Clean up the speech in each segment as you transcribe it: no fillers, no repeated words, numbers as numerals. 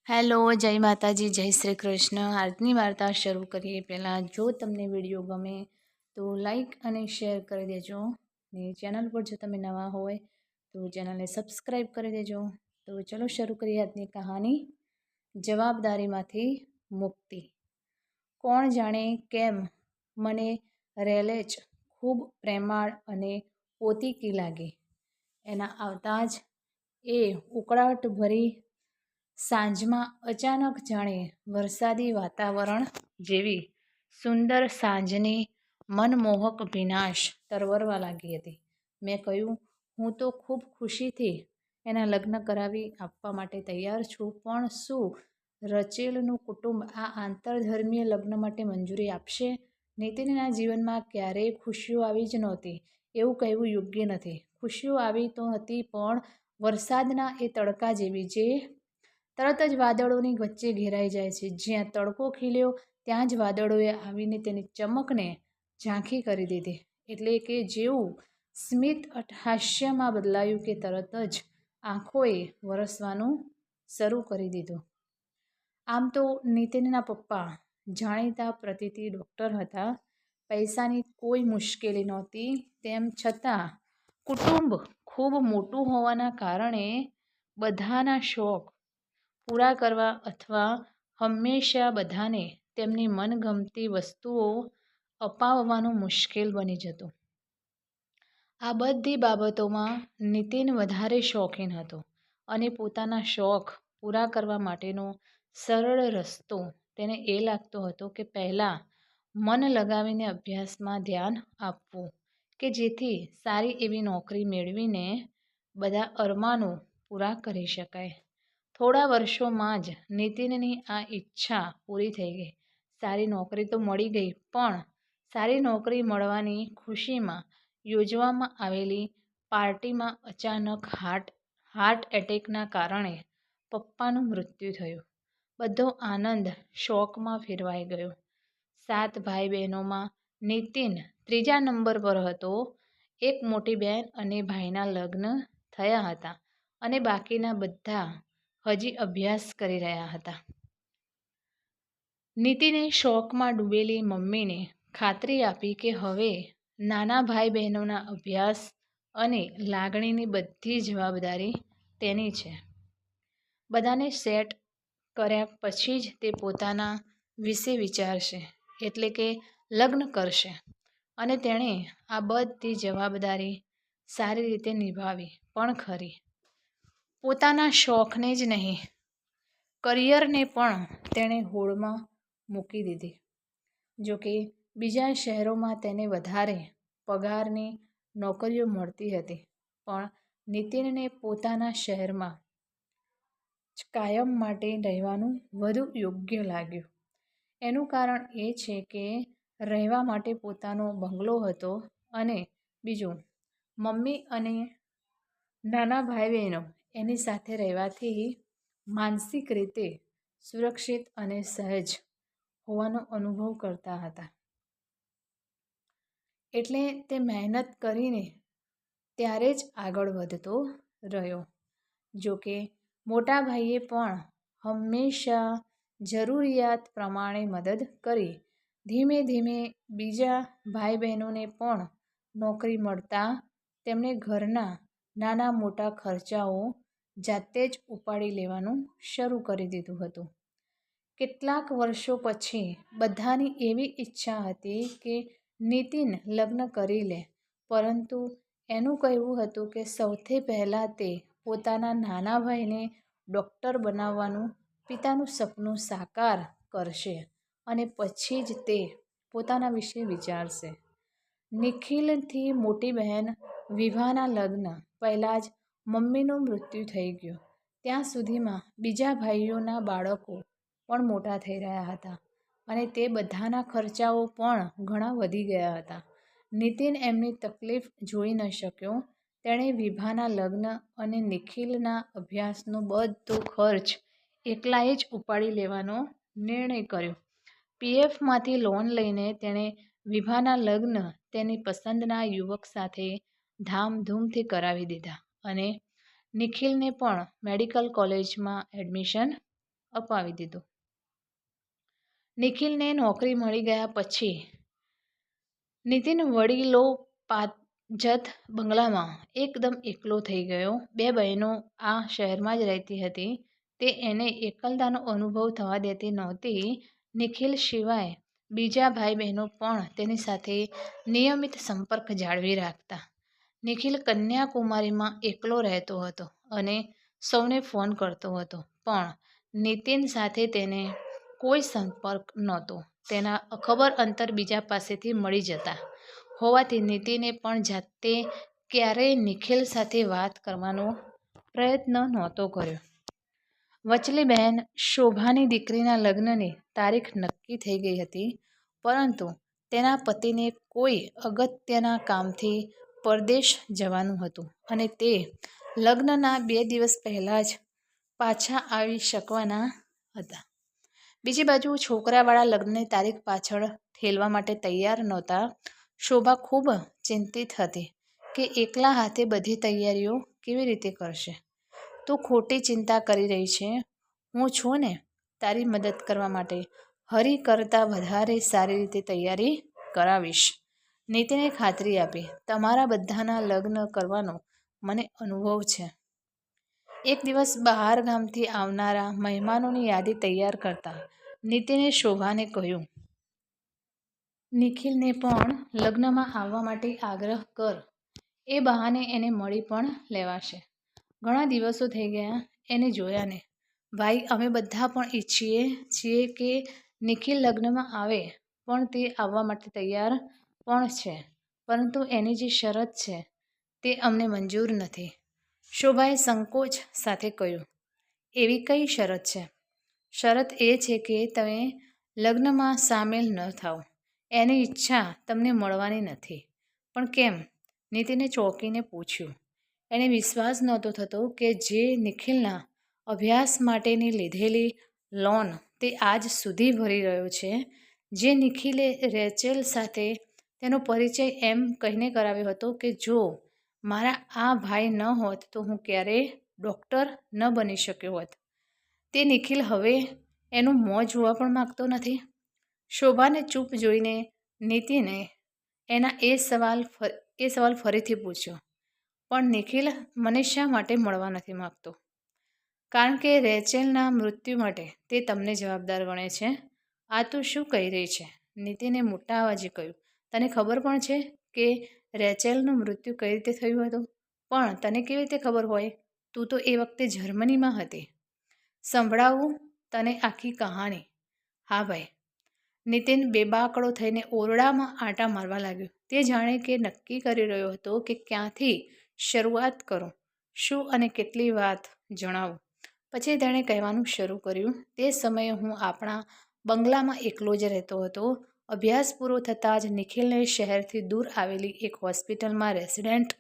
Hello, જય માતાજી, જય શ્રી કૃષ્ણ। આજની વાર્તા શરૂ કરીએ પહેલાં જો તમને વિડીયો ગમે તો લાઈક અને શેર કરી દેજો ને ચેનલ પર જો તમે નવા હોય તો ચેનલને સબસ્ક્રાઈબ કરી દેજો। તો ચલો શરૂ કરીએ આજની કહાની। જવાબદારીમાંથી મુક્તિ। કોણ જાણે કેમ મને રેલેચ ખૂબ પ્રેમાળ અને પોતીકી લાગી। એના આવતા જ એ ઉકળાટ ભરી સાંજમાં અચાનક જાણે વરસાદી વાતાવરણ જેવી સુંદર સાંજની મનમોહક ભીનાશ તરવરવા લાગી હતી। મેં કહ્યું, હું તો ખૂબ ખુશીથી એના લગ્ન કરાવી આપવા માટે તૈયાર છું, પણ શું રચેલનું કુટુંબ આ આંતરધર્મીય લગ્ન માટે મંજૂરી આપશે? નીતિનના જીવનમાં ક્યારેય ખુશીઓ આવી જ નહોતી એવું કહેવું યોગ્ય નથી। ખુશીઓ આવી તો હતી, પણ વરસાદના એ તડકા જેવી જે તરત જ વાદળોની વચ્ચે ઘેરાઈ જાય છે। જ્યાં તડકો ખીલ્યો ત્યાં જ વાદળોએ આવીને તેની ચમકને ઝાંખી કરી દીધી। એટલે કે જેવું સ્મિત હાસ્યમાં બદલાયું કે તરત જ આંખોએ વરસવાનું શરૂ કરી દીધું। આમ તો નીતિનના પપ્પા જાણીતા પ્રતીતિ ડૉક્ટર હતા। પૈસાની કોઈ મુશ્કેલી નહોતી, તેમ છતાં કુટુંબ ખૂબ મોટું હોવાના કારણે બધાના શોખ પૂરા કરવા અથવા હંમેશા બધાને તેમની મનગમતી વસ્તુઓ અપાવવાનું મુશ્કેલ બની જતું। આ બધી બાબતોમાં નીતિન વધારે શોખીન હતો અને પોતાના શોખ પૂરા કરવા માટેનો સરળ રસ્તો તેને એ લાગતો હતો કે પહેલાં મન લગાવીને અભ્યાસમાં ધ્યાન આપવું, કે જેથી સારી એવી નોકરી મેળવીને બધા અરમાનો પૂરા કરી શકાય। થોડા વર્ષોમાં જ નીતિનની આ ઈચ્છા પૂરી થઈ ગઈ। સારી નોકરી તો મળી ગઈ, પણ સારી નોકરી મળવાની ખુશીમાં યોજવામાં આવેલી પાર્ટીમાં અચાનક હાર્ટ એટેકના કારણે પપ્પાનું મૃત્યુ થયું। બધો આનંદ શોકમાં ફેરવાઈ ગયો। 7 ભાઈ બહેનોમાં નીતિન ત્રીજા નંબર પર હતો। એક મોટી બહેન અને ભાઈના લગ્ન થયા હતા અને બાકીના બધા હજી અભ્યાસ કરી રહ્યા હતા। નીતિને શોકમાં ડૂબેલી મમ્મીને ખાતરી આપી કે હવે નાના ભાઈ બહેનોના અભ્યાસ અને લાગણીની બધી જવાબદારી તેની છે। બધાને સેટ કર્યા પછી જ તે પોતાના વિશે વિચારશે, એટલે કે લગ્ન કરશે, અને તેણે આ બધી જવાબદારી સારી રીતે નિભાવી પણ ખરી। પોતાના શોખને જ નહીં, કરિયરને પણ તેણે હોડમાં મૂકી દીધી। જોકે બીજા શહેરોમાં તેને વધારે પગારની નોકરીઓ મળતી હતી, પણ નીતિનને પોતાના શહેરમાં જ કાયમ માટે રહેવાનું વધુ યોગ્ય લાગ્યું। એનું કારણ એ છે કે રહેવા માટે પોતાનો બંગલો હતો અને બીજું, મમ્મી અને નાના ભાઈ બહેનો એની સાથે રહેવાથી માનસિક રીતે સુરક્ષિત અને સહજ હોવાનો અનુભવ કરતા હતા। એટલે તે મહેનત કરીને ત્યારે જ આગળ વધતો રહ્યો। જોકે મોટા ભાઈએ પણ હંમેશા જરૂરિયાત પ્રમાણે મદદ કરી। ધીમે ધીમે બીજા ભાઈ બહેનોને પણ નોકરી મળતા તેમણે ઘરના નાના મોટા ખર્ચાઓ જાતે જ ઉપાડી લેવાનું શરૂ કરી દીધું હતું। કેટલાક વર્ષો પછી બધાની એવી ઈચ્છા હતી કે નીતિન લગ્ન કરી લે, પરંતુ એનું કહેવું હતું કે સૌથી પહેલાં તે પોતાના નાના ભાઈને ડૉક્ટર બનાવવાનું પિતાનું સપનું સાકાર કરશે અને પછી જ તે પોતાના વિશે વિચારશે। નિખિલથી મોટી બહેન વિભાના લગ્ન પહેલાં જ મમ્મીનું મૃત્યુ થઈ ગયું। ત્યાં સુધીમાં બીજા ભાઈઓના બાળકો પણ મોટા થઈ રહ્યા હતા અને તે બધાના ખર્ચાઓ પણ ઘણા વધી ગયા હતા। નીતિન એમની તકલીફ જોઈ ન શક્યો। તેણે વિભાના લગ્ન અને નિખિલના અભ્યાસનો બધો ખર્ચ એકલાએ જ ઉપાડી લેવાનો નિર્ણય કર્યો। પીએફમાંથી લોન લઈને તેણે વિભાના લગ્ન તેની પસંદના યુવક સાથે ધામધૂમથી કરાવી દીધા અને નિખિલને પણ મેડિકલ કોલેજમાં એડમિશન અપાવી દીધું. નિખિલને નોકરી મળી ગયા પછી નીતિન વડીલો પાજત બંગલામાં એકદમ એકલો થઈ ગયો. 2 બહેનો આ શહેરમાં જ રહેતી હતી. તે એને એકલતાનો અનુભવ થવા દેતી નહોતી. નિખિલ સિવાય બીજા ભાઈ બહેનો પણ તેની સાથે નિયમિત સંપર્ક જાળવી રાખતા. નિખિલ કન્યાકુમારીમાં એકલો રહેતો હતો અને સૌને ફોન કરતો હતો, પણ નીતિન સાથે તેને કોઈ સંપર્ક નહોતો. તેના ખબર અંતર બીજા પાસેથી મળી જતા હોવાથી નીતિને પણ જાતે ક્યારેય નિખિલ સાથે વાત કરવાનો પ્રયત્ન નહોતો કર્યો. વચલી બહેન શોભાની દીકરીના લગ્નની તારીખ નક્કી થઈ ગઈ હતી, પરંતુ તેના પતિને કોઈ અગત્યના કામથી પરદેશ જવાનું હતું અને તે લગ્નના 2 દિવસ પહેલાં જ પાછા આવી શકવાના હતા. બીજી બાજુ છોકરાવાળા લગ્નની તારીખ પાછળ ઠેલવા માટે તૈયાર નહોતા. શોભા ખૂબ ચિંતિત હતી કે એકલા હાથે બધી તૈયારીઓ કેવી રીતે કરશે. તું ખોટી ચિંતા કરી રહી છે. હું છું ને તારી મદદ કરવા માટે. હરી કરતાં વધારે સારી રીતે તૈયારી કરાવીશ, નીતિને ખાતરી આપી. તમારા બધાના લગ્ન કરવાનો મને અનુભવ છે. એક દિવસ બહાર ગામથી આવનારા મહેમાનોની યાદી તૈયાર કરતા નીતિને શોભાને કહ્યું, નિખિલને પણ લગ્નમાં આવવા માટે આગ્રહ કર. એ બહાને એને મળી પણ લેવાશે. ઘણા દિવસો થઈ ગયા એને જોયાને. ભાઈ, અમે બધા પણ ઈચ્છીએ છીએ કે નિખિલ લગ્નમાં આવે, પણ તે આવવા માટે તૈયાર પણ છે, પરંતુ એની જે શરત છે તે અમને મંજૂર નથી. શોભાએ સંકોચ સાથે કહ્યું, એવી કઈ શરત છે? શરત એ છે કે તમે લગ્નમાં સામેલ ન થાઓ. એની ઈચ્છા તમને મળવાની નથી. પણ કેમ? નીતિને ચોંકીને પૂછ્યું. એને વિશ્વાસ નહોતો થતો કે જે નિખિલના અભ્યાસ માટેની લીધેલી લોન તે આજ સુધી ભરી રહ્યો છે. જે નિખિલે રેચેલ સાથે તેનો પરિચય એમ કહીને કરાવ્યો હતો કે જો મારા આ ભાઈ ન હોત તો હું ક્યારેય ડૉક્ટર ન બની શક્યો હોત. તે નિખિલ હવે એનું મોં જોવા પણ માગતો નથી. શોભાને ચૂપ જોઈને નીતિને એના એ સવાલ ફરીથી પૂછ્યો, પણ નિખિલ મને શા માટે મળવા નથી માગતો? કારણ કે રેચેલના મૃત્યુ માટે તે તમને જવાબદાર ગણે છે. આ તું શું કહી રહી છે? નીતિને મોટા અવાજે કહ્યું. તને ખબર પણ છે કે રેચેલનું મૃત્યુ કઈ રીતે થયું હતું? પણ તને કેવી રીતે ખબર હોય? તું તો એ વખતે જર્મનીમાં હતી. સંભળાવું તને આખી કહાની? હા ભાઈ. નીતિન બેબાકળો થઈને ઓરડામાં આંટા મારવા લાગ્યો. તે જાણે કે નક્કી કરી રહ્યો હતો કે ક્યાંથી શરૂઆત કરું, શું અને કેટલી વાત જણાવું. પછી તેણે કહેવાનું શરૂ કર્યું, તે સમયે હું આપણા બંગલામાં એકલો જ રહેતો હતો. અભ્યાસ પૂરો થતાં જ નિખિલને શહેરથી દૂર આવેલી એક હોસ્પિટલમાં રેસિડેન્ટ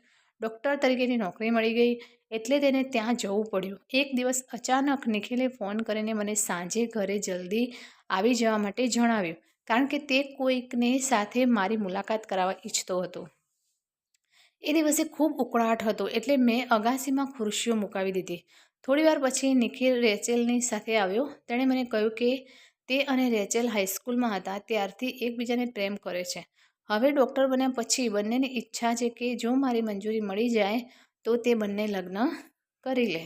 ડૉક્ટર તરીકેની નોકરી મળી ગઈ, એટલે તેને ત્યાં જવું પડ્યું. એક દિવસ અચાનક નિખિલે ફોન કરીને મને સાંજે ઘરે જલ્દી આવી જવા માટે જણાવ્યું, કારણ કે તે કોઈકને સાથે મારી મુલાકાત કરાવવા ઈચ્છતો હતો. એ દિવસે ખૂબ ઉકળાટ હતો, એટલે મેં અગાસીમાં ખુરશીઓ મુકાવી દીધી. થોડીવાર પછી નિખિલ રેચેલની સાથે આવ્યો. તેણે મને કહ્યું કે તે અને રેચેલ હાઈસ્કૂલમાં હતા ત્યારથી એકબીજાને પ્રેમ કરે છે. હવે ડૉક્ટર બન્યા પછી બંનેની ઈચ્છા છે કે જો મારી મંજૂરી મળી જાય તો તે બંને લગ્ન કરી લે.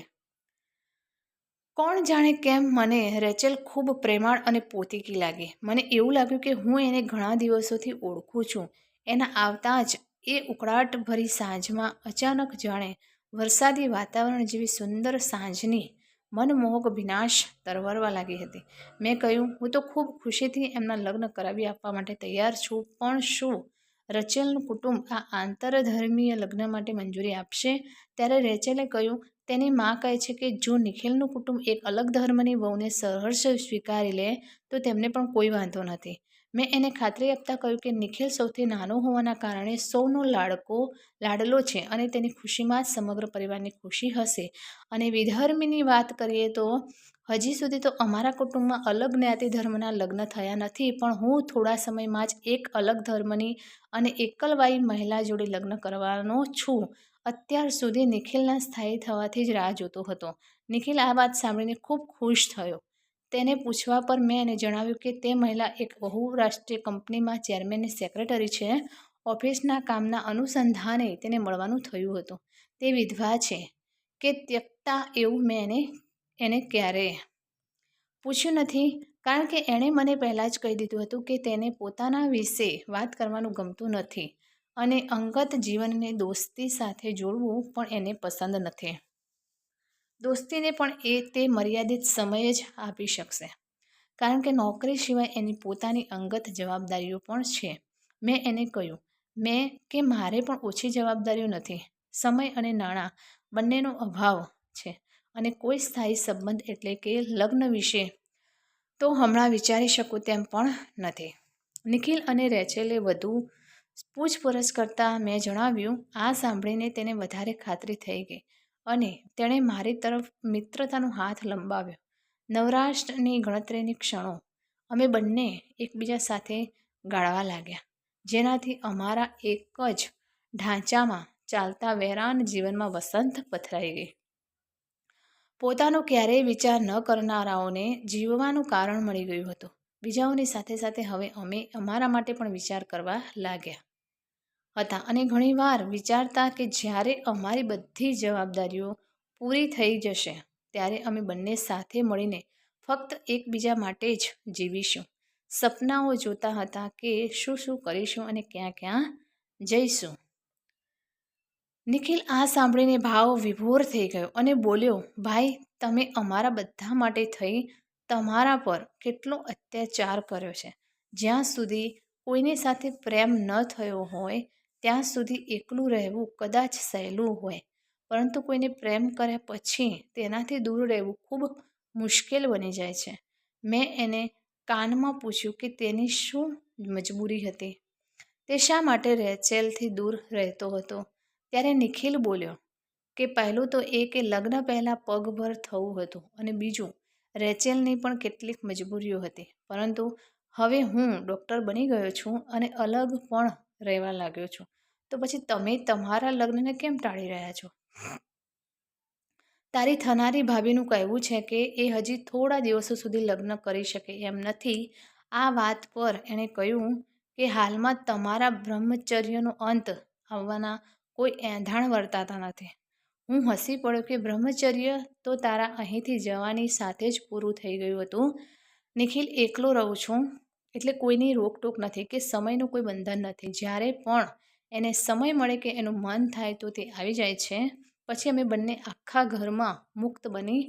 કોણ જાણે કેમ મને રેચેલ ખૂબ પ્રેમાળ અને પોતીકી લાગી. મને એવું લાગ્યું કે હું એને ઘણા દિવસોથી ઓળખું છું. એના આવતાં જ એ ઉકળાટભરી સાંજમાં અચાનક જાણે વરસાદી વાતાવરણ જેવી સુંદર સાંજની મનમોહક ભીનાશ તરવરવા લાગી હતી. મેં કહ્યું, હું તો ખૂબ ખુશીથી એમના લગ્ન કરાવી આપવા માટે તૈયાર છું, પણ શું રેચેલનું કુટુંબ આ આંતરધર્મીય લગ્ન માટે મંજૂરી આપશે? ત્યારે રેચેલે કહ્યું, તેની મા કહે છે કે જો નિખિલનું કુટુંબ એક અલગ ધર્મની વહુને સહર્ષ સ્વીકારી લે તો તેમને પણ કોઈ વાંધો નથી. મેં એને ખાતરી આપતા કહ્યું કે નિખિલ સૌથી નાનો હોવાના કારણે સૌનો લાડલો છે અને તેની ખુશીમાં જ સમગ્ર પરિવારની ખુશી હશે. અને વિધર્મીની વાત કરીએ તો હજી સુધી તો અમારા કુટુંબમાં અલગ જ્ઞાતિ ધર્મના લગ્ન થયા નથી, પણ હું થોડા સમયમાં જ એક અલગ ધર્મની અને એકલવાયી મહિલા જોડે લગ્ન કરવાનો છું. અત્યાર સુધી નિખિલના સ્થાયી થવાથી જ રાહ જોતો હતો. નિખિલ આ વાત સાંભળીને ખૂબ ખુશ થયો. તેને પૂછવા પર મેં એને જણાવ્યું કે તે મહિલા એક બહુરાષ્ટ્રીય કંપનીમાં ચેરમેનની સેક્રેટરી છે. ઓફિસના કામના અનુસંધાને તેને મળવાનું થયું હતું. તે વિધવા છે કે ત્યક્તા એવું મેં એને ક્યારેય પૂછ્યું નથી, કારણ કે એણે મને પહેલાં જ કહી દીધું હતું કે તેને પોતાના વિશે વાત કરવાનું ગમતું નથી અને અંગત જીવનને દોસ્તી સાથે જોડવું પણ એને પસંદ નથી. દોસ્તીને પણ તે મર્યાદિત સમય જ આપી શકશે, કારણ કે નોકરી સિવાય એની પોતાની અંગત જવાબદારીઓ પણ છે. મેં એને કહ્યું કે મારે પણ ઓછી જવાબદારીઓ નથી. સમય અને નાણાં બંનેનો અભાવ છે અને કોઈ સ્થાયી સંબંધ એટલે કે લગ્ન વિશે તો હમણાં વિચારી શકું તેમ પણ નથી. નિખિલ અને રેચેલે વધુ પૂછપરછ કરતાં મેં જણાવ્યું. આ સાંભળીને તેને વધારે ખાતરી થઈ ગઈ અને તેણે મારી તરફ મિત્રતાનો હાથ લંબાવ્યો. નવરાશની ગણતરીની ક્ષણો અમે બંને એકબીજા સાથે ગાળવા લાગ્યા, જેનાથી અમારા એક જ ઢાંચામાં ચાલતા વેરાન જીવનમાં વસંત પથરાઈ ગઈ. પોતાનો ક્યારેય વિચાર ન કરનારાઓને જીવવાનું કારણ મળી ગયું હતું. બીજાઓની સાથે સાથે હવે અમે અમારા માટે પણ વિચાર કરવા લાગ્યા હતા અને ઘણીવાર વિચારતા કે જ્યારે અમારી બધી જવાબદારીઓ પૂરી થઈ જશે ત્યારે અમે બંને સાથે મળીને ફક્ત એકબીજા માટે જ જીવીશું. સપનાઓ જોતા હતા કે શું કરીશું અને ક્યાં ક્યાં જઈશું. નિખિલ આ સાંભળીને ભાવ વિભોર થઈ ગયો અને બોલ્યો, ભાઈ, તમે અમારા બધા માટે થઈ તમારા પર કેટલો અત્યાચાર કર્યો છે. જ્યાં સુધી કોઈની સાથે પ્રેમ ન થયો હોય ત્યાં સુધી એકલું રહેવું કદાચ સહેલું હોય, પરંતુ કોઈને પ્રેમ કર્યા પછી તેનાથી દૂર રહેવું ખૂબ મુશ્કેલ બની જાય છે. મેં એને કાનમાં પૂછ્યું કે તેની શું મજબૂરી હતી, તે શા માટે રેચેલથી દૂર રહેતો હતો. ત્યારે નિખિલ બોલ્યો કે પહેલું તો એ કે લગ્ન પહેલાં પગભર થવું હતું અને બીજું રેચેલની પણ કેટલીક મજબૂરીઓ હતી, પરંતુ હવે હું ડૉક્ટર બની ગયો છું અને અલગ પણ રહેવા લાગ્યો છું, તો પછી તમે તમારા લગ્નને કેમ ટાળી રહ્યા છો. તારી થનારી ભાભીનું કહેવું છે કે એ હજી થોડા દિવસો સુધી લગ્ન કરી શકે એમ નથી. આ વાત પર એણે કહ્યું કે હાલમાં તમારા બ્રહ્મચર્યનો અંત આવવાના કોઈ એંધાણ વર્તાતા નથી. હું હસી પડ્યો કે બ્રહ્મચર્ય તો તારા અહીંથી જવાની સાથે જ પૂરું થઈ ગયું હતું. નિખિલ, એકલો રહું છું એટલે કોઈની રોકટોક નથી કે સમયનું કોઈ બંધન નથી. જ્યારે પણ એને સમય મળે કે એનું મન થાય તો તે આવી જાય છે. પછી અમે બંને આખા ઘરમાં મુક્ત બની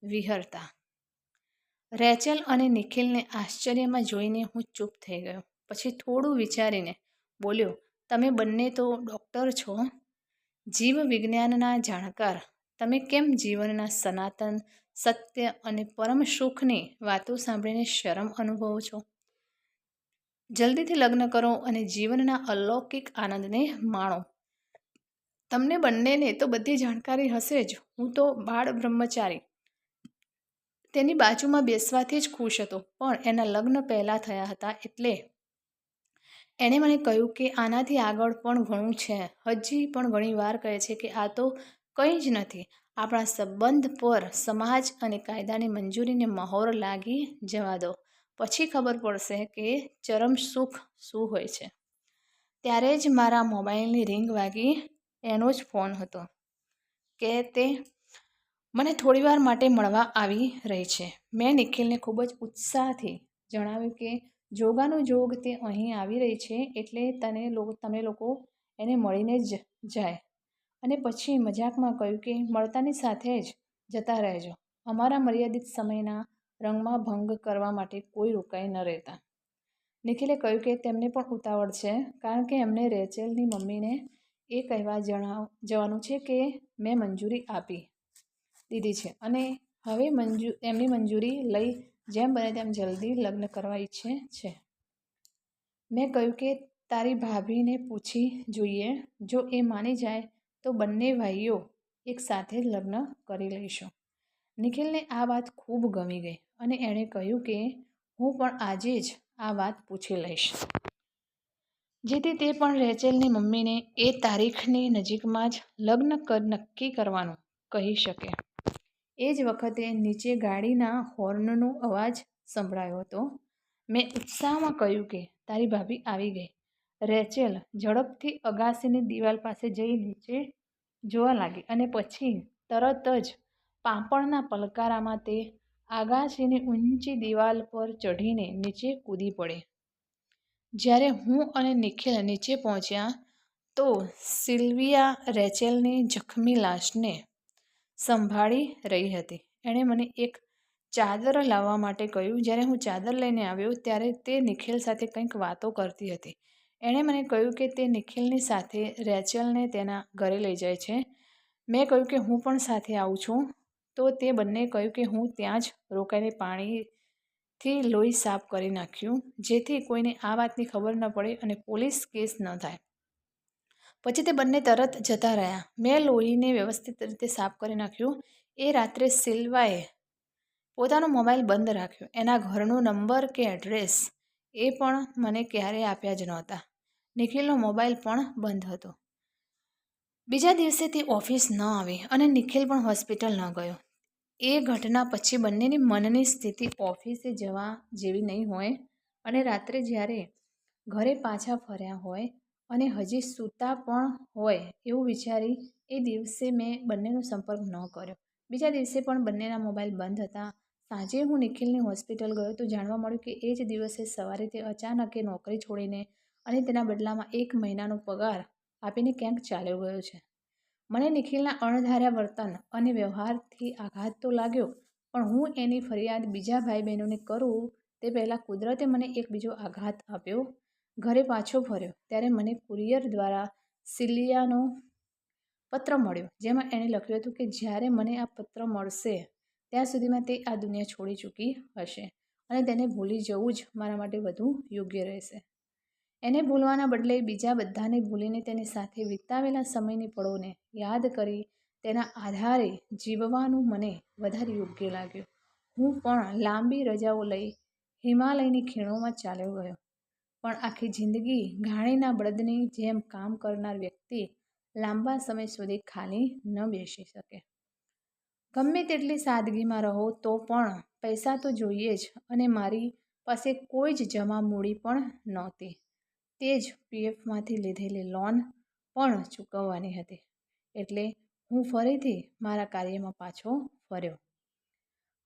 વિહરતા. રેચેલ અને નિખિલને આશ્ચર્યમાં જોઈને હું ચૂપ થઈ ગયો. પછી થોડું વિચારીને બોલ્યો, તમે બંને તો ડૉક્ટર છો, જીવ વિજ્ઞાનના જાણકાર. તમે કેમ જીવનના સનાતન સત્ય અને પરમ સુખની વાતો સાંભળીને શરમ અનુભવો છો. જલ્દીથી લગ્ન કરો અને જીવનના અલૌકિક આનંદને માણો. તમને બંનેને તો બધી જાણકારી હશે જ. હું તો બાળ બ્રહ્મચારી તેની બાજુમાં બેસવાથી જ ખુશ હતો, પણ એના લગ્ન પહેલાં થયા હતા એટલે એણે મને કહ્યું કે આનાથી આગળ પણ ઘણું છે. હજી પણ ઘણીવાર કહે છે કે આ તો કંઈ જ નથી. આપણા સંબંધ પર સમાજ અને કાયદાની મંજૂરીને મહોર લાગી જવા દો, પછી ખબર પડશે કે ચરમ સુખ શું હોય છે. ત્યારે જ મારા મોબાઈલની રિંગ વાગી. એનો જ ફોન હતો કે તે મને થોડીવાર માટે મળવા આવી રહી છે. મેં નિખિલને ખૂબ જ ઉત્સાહથી જણાવ્યું કે જોગાનું જોગ તે અહીં આવી રહી છે એટલે તમે લોકો એને મળીને જ જાય, અને પછી મજાકમાં કહ્યું કે મળતાની સાથે જ જતા રહેજો. અમારા મર્યાદિત સમયના રંગમાં ભંગ કરવા માટે કોઈ રોકાઈ ન રહેતા. નિખિલે કહ્યું કે તેમને પણ ઉતાવળ છે, કારણ કે એમને રેચેલની મમ્મીને એ કહેવા જવાનું છે કે મેં મંજૂરી આપી દીધી છે અને હવે એમની મંજૂરી લઈ જેમ બને તેમ જલ્દી લગ્ન કરવા ઈચ્છે છે. મેં કહ્યું કે તારી ભાભીને પૂછી જોઈએ, જો એ માની જાય તો બંને ભાઈઓ એક સાથે જ લગ્ન કરી લઈશું. નિખિલને આ વાત ખૂબ ગમી ગઈ અને એણે કહ્યું કે હું પણ આજે જ આ વાત પૂછી લઈશ, જેથી તે પણ રેચેલની મમ્મીને એ તારીખની નજીકમાં જ લગ્ન નક્કી કરવાનું કહી શકે. એ જ વખતે નીચે ગાડીના હોર્નનો અવાજ સંભળાયો હતો. મેં ઉત્સાહમાં કહ્યું કે તારી ભાભી આવી ગઈ. રેચેલ ઝડપથી અગાસીની દિવાલ પાસે જઈ નીચે જોવા લાગી અને પછી તરત જ પાંપણના પલકારામાં તે અગાસીની ઊંચી દિવાલ પર ચઢીને નીચે કૂદી પડી. જ્યારે હું અને નિખિલ નીચે પહોંચ્યા તો સિલ્વિયા રેચેલની જખમી લાશને સંભાળી રહી હતી. એણે મને એક ચાદર લાવવા માટે કહ્યું. જ્યારે હું ચાદર લઈને આવ્યો ત્યારે તે નિખિલ સાથે કંઈક વાતો કરતી હતી. એણે મને કહ્યું કે તે નિખિલની સાથે રેચેલને તેના ઘરે લઈ જાય છે. મેં કહ્યું કે હું પણ સાથે આવું છું. તો તે બંનેએ કહ્યું કે હું ત્યાં જ રોકાઈને પાણીથી લોહી સાફ કરી નાખ્યું, જેથી કોઈને આ વાતની ખબર ન પડે અને પોલીસ કેસ ન થાય. પછી તે બંને તરત જતા રહ્યા. મેં લોહીને વ્યવસ્થિત રીતે સાફ કરી નાખ્યું. એ રાત્રે સિલ્વાએ પોતાનો મોબાઈલ બંધ રાખ્યો. એના ઘરનો નંબર કે એડ્રેસ એ પણ મને ક્યારેય આપ્યા જ નહોતા. નિખિલનો મોબાઈલ પણ બંધ હતો. બીજા દિવસે તે ઓફિસ ન આવી અને નિખિલ પણ હોસ્પિટલ ન ગયો. એ ઘટના પછી બંનેની મનની સ્થિતિ ઓફિસે જવા જેવી નહીં હોય અને રાત્રે જ્યારે ઘરે પાછા ફર્યા હોય અને હજી સૂતા પણ હોય એવું વિચારી એ દિવસે મેં બંનેનો સંપર્ક ન કર્યો. બીજા દિવસે પણ બંનેના મોબાઈલ બંધ હતા. સાંજે હું નિખિલની હોસ્પિટલ ગયો તો જાણવા મળ્યું કે એ જ દિવસે સવારે તે અચાનક નોકરી છોડીને અને તેના બદલામાં 1 મહિનાનો પગાર આપીને ક્યાંક ચાલ્યો ગયો છે. મને નિખિલના અણધાર્યા વર્તન અને વ્યવહારથી આઘાત તો લાગ્યો, પણ હું એની ફરિયાદ બીજા ભાઈ બહેનોને કરું તે પહેલાં કુદરતે મને એક બીજો આઘાત આપ્યો. ઘરે પાછો ફર્યો ત્યારે મને કુરિયર દ્વારા સિલ્વિયાનો પત્ર મળ્યો, જેમાં એણે લખ્યું હતું કે જ્યારે મને આ પત્ર મળશે ત્યાં સુધીમાં તે આ દુનિયા છોડી ચૂકી હશે અને તેને ભૂલી જવું જ મારા માટે વધુ યોગ્ય રહેશે. એને ભૂલવાના બદલે બીજા બધાને ભૂલીને તેની સાથે વિતાવેલા સમયની પળોને યાદ કરી તેના આધારે જીવવાનું મને વધારે યોગ્ય લાગ્યું. હું પણ લાંબી રજાઓ લઈ હિમાલયની ખીણોમાં ચાલ્યો ગયો. પણ આખી જિંદગી ઘાણીના બળદની જેમ કામ કરનાર વ્યક્તિ લાંબા સમય સુધી ખાલી ન બેસી શકે. ગમે તેટલી સાદગીમાં રહો તો પણ પૈસા તો જોઈએ જ અને મારી પાસે કોઈ જ જમા મૂડી પણ નહોતી. તે જ પીએફમાંથી લીધેલી લોન પણ ચૂકવવાની હતી. એટલે હું ફરીથી મારા કાર્યમાં પાછો ફર્યો.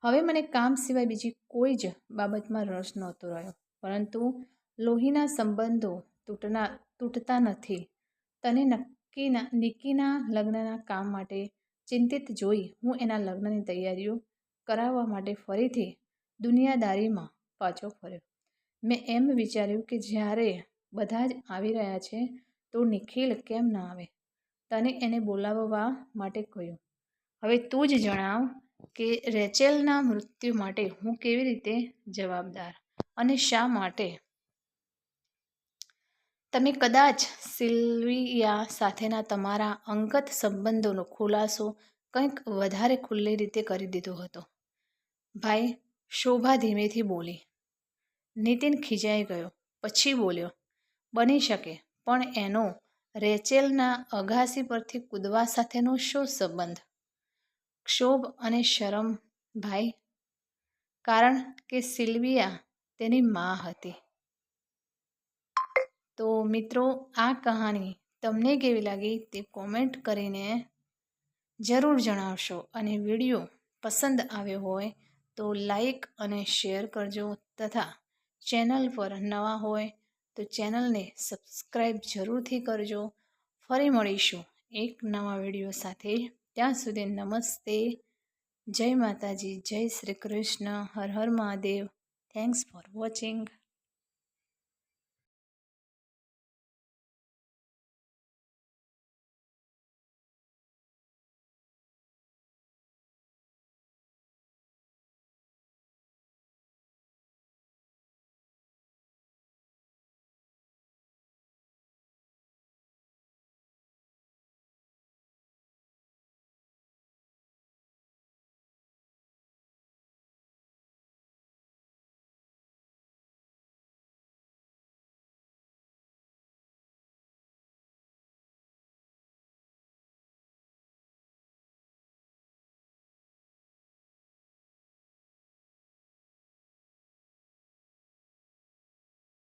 હવે મને કામ સિવાય બીજી કોઈ જ બાબતમાં રસ નહોતો રહ્યો. પરંતુ લોહીના સંબંધો તૂટતા નથી. તને નિકીના લગ્નના કામ માટે ચિંતિત જોઈ હું એના લગ્નની તૈયારીઓ કરાવવા માટે ફરીથી દુનિયાદારીમાં પાછો ફર્યો. મેં એમ વિચાર્યું કે જ્યારે બધા જ આવી રહ્યા છે તો નિખિલ કેમ ન આવે. તને એને બોલાવવા માટે કહ્યું. હવે તું જ જણાવ કે રેચેલના મૃત્યુ માટે હું કેવી રીતે જવાબદાર અને શા માટે. તમે કદાચ સિલ્વિયા સાથેના તમારા અંગત સંબંધોનો ખુલાસો કંઈક વધારે ખુલ્લી રીતે કરી દીધો હતો. ભાઈ, શોભા ધીમેથી બોલી. નીતિન ખીજાઈ ગયો. પછી બોલ્યો, બની શકે, પણ એનો રેચેલના અગાસી પરથી કૂદવા સાથેનો શો સંબંધ? ક્ષોભ અને શરમ ભાઈ, કારણ કે સિલ્વિયા તેની મા હતી. તો મિત્રો, આ કહાની તમને કેવી લાગી તે કોમેન્ટ કરીને જરૂર જણાવશો અને વિડીયો પસંદ આવ્યો હોય તો લાઈક અને શેર કરજો તથા ચેનલ પર નવા હોય તો ચેનલને સબસ્ક્રાઈબ જરૂરથી કરજો. ફરી મળીશું એક નવા વિડીયો સાથે. ત્યાં સુધી નમસ્તે, જય માતાજી, જય શ્રી કૃષ્ણ, હર હર મહાદેવ. Thanks for watching.